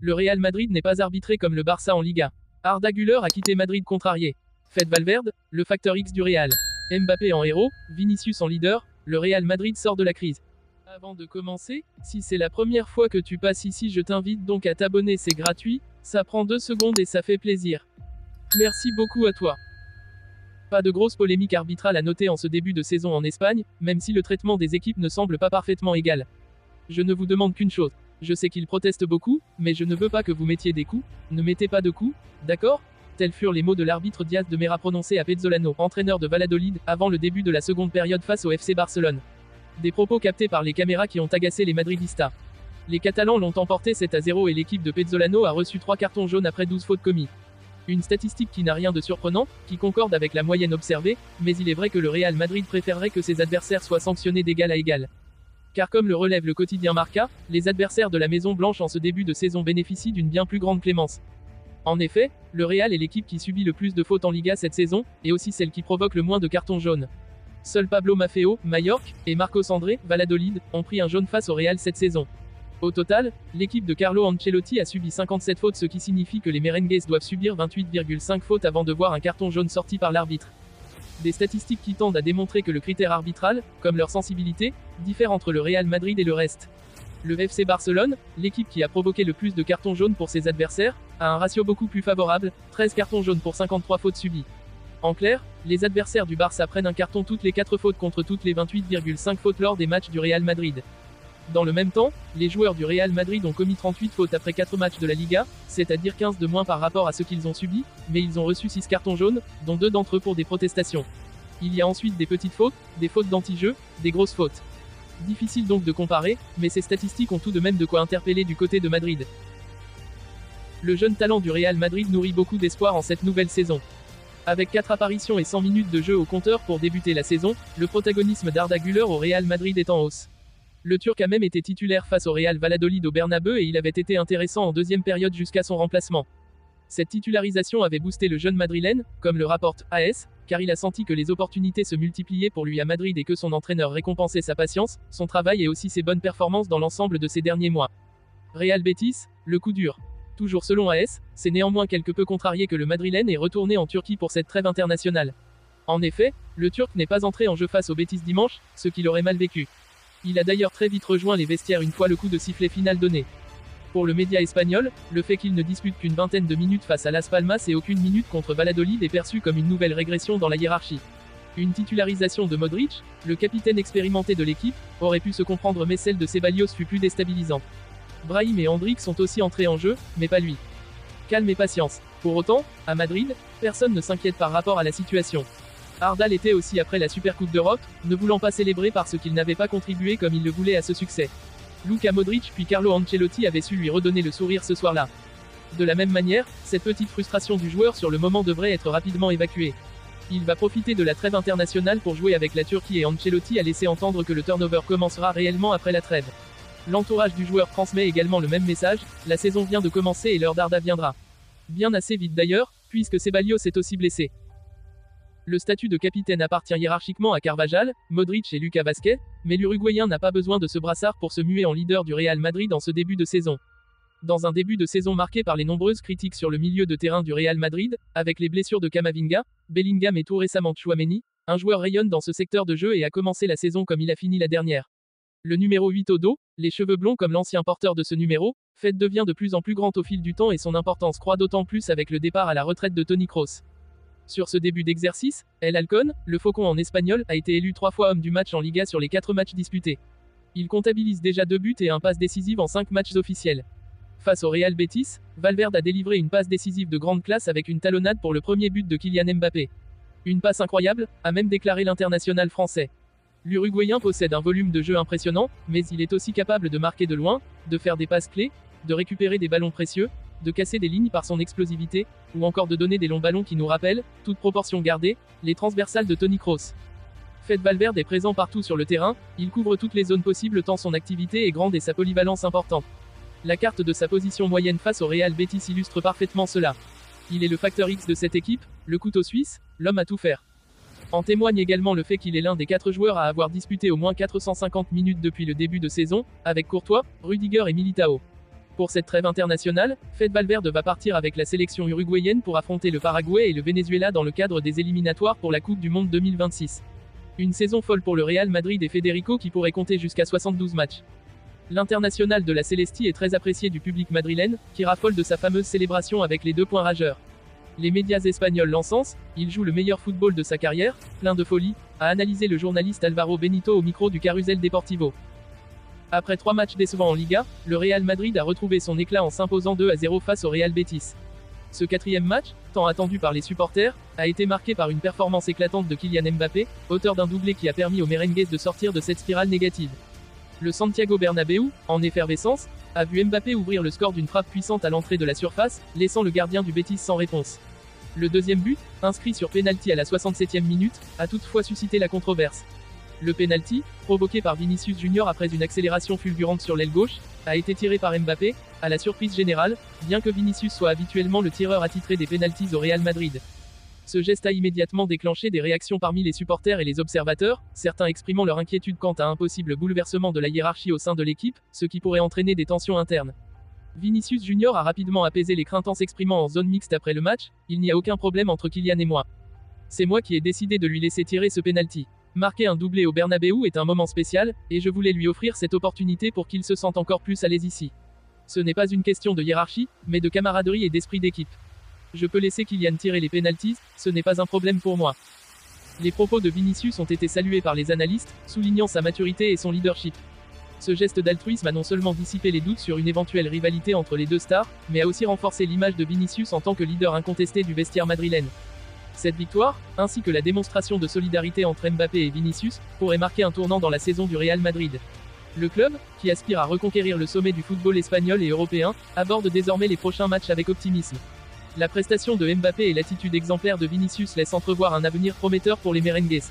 Le Real Madrid n'est pas arbitré comme le Barça en Liga. Arda Güler a quitté Madrid contrarié. Fede Valverde, le facteur X du Real. Mbappé en héros, Vinicius en leader, le Real Madrid sort de la crise. Avant de commencer, si c'est la première fois que tu passes ici, je t'invite donc à t'abonner, c'est gratuit, ça prend 2 secondes et ça fait plaisir. Merci beaucoup à toi. Pas de grosse polémique arbitrale à noter en ce début de saison en Espagne, même si le traitement des équipes ne semble pas parfaitement égal. Je ne vous demande qu'une chose. Je sais qu'ils protestent beaucoup, mais je ne veux pas que vous mettiez des coups, ne mettez pas de coups, d'accord ? Tels furent les mots de l'arbitre Diaz de Mera prononcés à Pezzolano, entraîneur de Valladolid, avant le début de la seconde période face au FC Barcelone. Des propos captés par les caméras qui ont agacé les madridistas. Les Catalans l'ont emporté 7-0 et l'équipe de Pezzolano a reçu 3 cartons jaunes après 12 fautes commises. Une statistique qui n'a rien de surprenant, qui concorde avec la moyenne observée, mais il est vrai que le Real Madrid préférerait que ses adversaires soient sanctionnés d'égal à égal. Car comme le relève le quotidien Marca, les adversaires de la Maison Blanche en ce début de saison bénéficient d'une bien plus grande clémence. En effet, le Real est l'équipe qui subit le plus de fautes en Liga cette saison, et aussi celle qui provoque le moins de cartons jaunes. Seuls Pablo Maffeo, Mallorca, et Marcos André, Valladolid, ont pris un jaune face au Real cette saison. Au total, l'équipe de Carlo Ancelotti a subi 57 fautes, ce qui signifie que les merengues doivent subir 28,5 fautes avant de voir un carton jaune sorti par l'arbitre. Des statistiques qui tendent à démontrer que le critère arbitral, comme leur sensibilité, diffère entre le Real Madrid et le reste. Le FC Barcelone, l'équipe qui a provoqué le plus de cartons jaunes pour ses adversaires, a un ratio beaucoup plus favorable, 13 cartons jaunes pour 53 fautes subies. En clair, les adversaires du Barça prennent un carton toutes les 4 fautes contre toutes les 28,5 fautes lors des matchs du Real Madrid. Dans le même temps, les joueurs du Real Madrid ont commis 38 fautes après 4 matchs de la Liga, c'est-à-dire 15 de moins par rapport à ce qu'ils ont subi, mais ils ont reçu 6 cartons jaunes, dont 2 d'entre eux pour des protestations. Il y a ensuite des petites fautes, des fautes d'anti-jeu, des grosses fautes. Difficile donc de comparer, mais ces statistiques ont tout de même de quoi interpeller du côté de Madrid. Le jeune talent du Real Madrid nourrit beaucoup d'espoir en cette nouvelle saison. Avec 4 apparitions et 100 minutes de jeu au compteur pour débuter la saison, le protagonisme d'Arda Güler au Real Madrid est en hausse. Le Turc a même été titulaire face au Real Valladolid au Bernabeu et il avait été intéressant en deuxième période jusqu'à son remplacement. Cette titularisation avait boosté le jeune madrilène, comme le rapporte AS, car il a senti que les opportunités se multipliaient pour lui à Madrid et que son entraîneur récompensait sa patience, son travail et aussi ses bonnes performances dans l'ensemble de ces derniers mois. Real Betis, le coup dur. Toujours selon AS, c'est néanmoins quelque peu contrarié que le madrilène est retourné en Turquie pour cette trêve internationale. En effet, le Turc n'est pas entré en jeu face au Betis dimanche, ce qu'il aurait mal vécu. Il a d'ailleurs très vite rejoint les vestiaires une fois le coup de sifflet final donné. Pour le média espagnol, le fait qu'il ne dispute qu'une vingtaine de minutes face à Las Palmas et aucune minute contre Valladolid est perçu comme une nouvelle régression dans la hiérarchie. Une titularisation de Modric, le capitaine expérimenté de l'équipe, aurait pu se comprendre mais celle de Ceballos fut plus déstabilisante. Brahim et Hendrik sont aussi entrés en jeu, mais pas lui. Calme et patience. Pour autant, à Madrid, personne ne s'inquiète par rapport à la situation. Arda l'était aussi après la Supercoupe d'Europe, ne voulant pas célébrer parce qu'il n'avait pas contribué comme il le voulait à ce succès. Luka Modric puis Carlo Ancelotti avaient su lui redonner le sourire ce soir-là. De la même manière, cette petite frustration du joueur sur le moment devrait être rapidement évacuée. Il va profiter de la trêve internationale pour jouer avec la Turquie et Ancelotti a laissé entendre que le turnover commencera réellement après la trêve. L'entourage du joueur transmet également le même message, la saison vient de commencer et l'heure d'Arda viendra. Bien assez vite d'ailleurs, puisque Ceballos est aussi blessé. Le statut de capitaine appartient hiérarchiquement à Carvajal, Modric et Lucas Vazquez, mais l'Uruguayen n'a pas besoin de ce brassard pour se muer en leader du Real Madrid en ce début de saison. Dans un début de saison marqué par les nombreuses critiques sur le milieu de terrain du Real Madrid, avec les blessures de Camavinga, Bellingham et tout récemment Tchouaméni, un joueur rayonne dans ce secteur de jeu et a commencé la saison comme il a fini la dernière. Le numéro 8 au dos, les cheveux blonds comme l'ancien porteur de ce numéro, Fede devient de plus en plus grand au fil du temps et son importance croît d'autant plus avec le départ à la retraite de Toni Kroos. Sur ce début d'exercice, El Halcón, le faucon en espagnol, a été élu 3 fois homme du match en Liga sur les 4 matchs disputés. Il comptabilise déjà 2 buts et un passe décisive en 5 matchs officiels. Face au Real Betis, Valverde a délivré une passe décisive de grande classe avec une talonnade pour le premier but de Kylian Mbappé. Une passe incroyable, a même déclaré l'international français. L'Uruguayen possède un volume de jeu impressionnant, mais il est aussi capable de marquer de loin, de faire des passes clés, de récupérer des ballons précieux, de casser des lignes par son explosivité, ou encore de donner des longs ballons qui nous rappellent, toute proportion gardée, les transversales de Toni Kroos. Fede Valverde est présent partout sur le terrain, il couvre toutes les zones possibles tant son activité est grande et sa polyvalence importante. La carte de sa position moyenne face au Real Betis illustre parfaitement cela. Il est le facteur X de cette équipe, le couteau suisse, l'homme à tout faire. En témoigne également le fait qu'il est l'un des 4 joueurs à avoir disputé au moins 450 minutes depuis le début de saison, avec Courtois, Rudiger et Militao. Pour cette trêve internationale, Fede Valverde va partir avec la sélection uruguayenne pour affronter le Paraguay et le Venezuela dans le cadre des éliminatoires pour la Coupe du Monde 2026. Une saison folle pour le Real Madrid et Federico qui pourrait compter jusqu'à 72 matchs. L'international de la Celesti est très apprécié du public madrilène, qui raffole de sa fameuse célébration avec les 2 points rageurs. Les médias espagnols l'encensent, il joue le meilleur football de sa carrière, plein de folie, a analysé le journaliste Alvaro Benito au micro du Carrusel Deportivo. Après 3 matchs décevants en Liga, le Real Madrid a retrouvé son éclat en s'imposant 2-0 face au Real Betis. Ce 4e match, tant attendu par les supporters, a été marqué par une performance éclatante de Kylian Mbappé, auteur d'un doublé qui a permis aux merengues de sortir de cette spirale négative. Le Santiago Bernabéu, en effervescence, a vu Mbappé ouvrir le score d'une frappe puissante à l'entrée de la surface, laissant le gardien du Betis sans réponse. Le 2e but, inscrit sur pénalty à la 67e minute, a toutefois suscité la controverse. Le pénalty, provoqué par Vinicius Junior après une accélération fulgurante sur l'aile gauche, a été tiré par Mbappé, à la surprise générale, bien que Vinicius soit habituellement le tireur attitré des pénaltys au Real Madrid. Ce geste a immédiatement déclenché des réactions parmi les supporters et les observateurs, certains exprimant leur inquiétude quant à un possible bouleversement de la hiérarchie au sein de l'équipe, ce qui pourrait entraîner des tensions internes. Vinicius Junior a rapidement apaisé les craintes en s'exprimant en zone mixte après le match, il n'y a aucun problème entre Kylian et moi. C'est moi qui ai décidé de lui laisser tirer ce penalty. Marquer un doublé au Bernabéu est un moment spécial, et je voulais lui offrir cette opportunité pour qu'il se sente encore plus à l'aise ici. Ce n'est pas une question de hiérarchie, mais de camaraderie et d'esprit d'équipe. Je peux laisser Kylian tirer les penalties, ce n'est pas un problème pour moi. Les propos de Vinicius ont été salués par les analystes, soulignant sa maturité et son leadership. Ce geste d'altruisme a non seulement dissipé les doutes sur une éventuelle rivalité entre les 2 stars, mais a aussi renforcé l'image de Vinicius en tant que leader incontesté du vestiaire madrilène. Cette victoire, ainsi que la démonstration de solidarité entre Mbappé et Vinicius, pourrait marquer un tournant dans la saison du Real Madrid. Le club, qui aspire à reconquérir le sommet du football espagnol et européen, aborde désormais les prochains matchs avec optimisme. La prestation de Mbappé et l'attitude exemplaire de Vinicius laissent entrevoir un avenir prometteur pour les merengues.